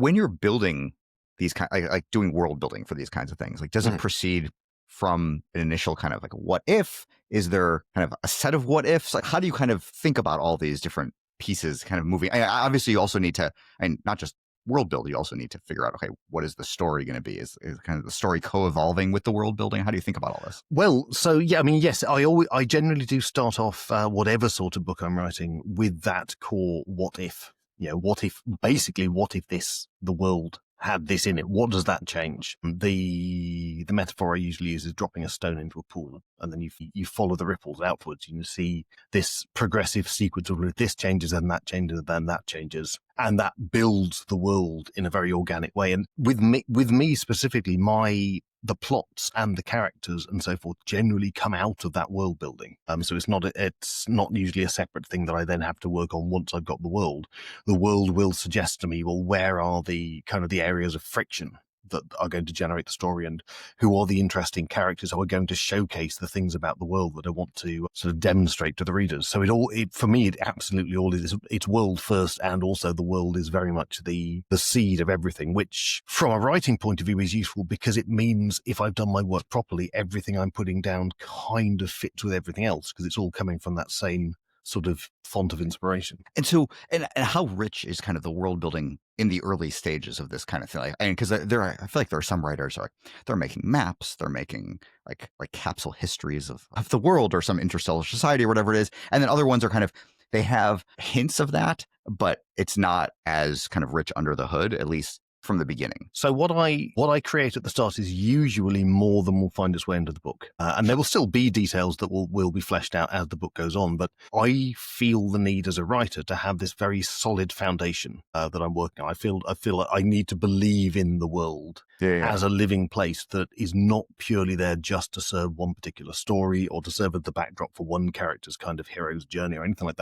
when you're building these kind, like doing world building for these kinds of things, like does it proceed from an initial kind of like what if? Is there kind of a set of what ifs? Like how do you kind of think about all these different pieces kind of moving? Obviously, you also need to, and not just world build, you also need to figure out, okay, what is the story going to be? Is kind of the story co-evolving with the world building? How do you think about all this? Well, so yeah, I mean, yes, I generally do start off whatever sort of book I'm writing with that core what if. What if the world had this in it? What does that change? The metaphor I usually use is dropping a stone into a pool, and then you follow the ripples outwards. You can see this progressive sequence of this changes and that changes and then that changes, and that builds the world in a very organic way. And with me specifically, the plots and the characters and so forth generally come out of that world building. So it's not usually a separate thing that I then have to work on once I've got the world. The world will suggest to me, well, where are the kind of the areas of friction that are going to generate the story, and who are the interesting characters who are going to showcase the things about the world that I want to sort of demonstrate to the readers. So for me, it absolutely all is, it's world first, and also the world is very much the seed of everything, which from a writing point of view is useful because it means if I've done my work properly, everything I'm putting down kind of fits with everything else because it's all coming from that same sort of font of inspiration. And so, and how rich is kind of the world building in the early stages of this kind of thing? Because I feel like there are some writers they're making maps, they're making like capsule histories of the world or some interstellar society or whatever it is, and then other ones are kind of, they have hints of that, but it's not as kind of rich under the hood, at least from the beginning. So what I create at the start is usually more than will find its way into the book, and there will still be details that will be fleshed out as the book goes on. But I feel the need as a writer to have this very solid foundation that I'm working on. I feel like I need to believe in the world as a living place that is not purely there just to serve one particular story or to serve as the backdrop for one character's kind of hero's journey or anything like that.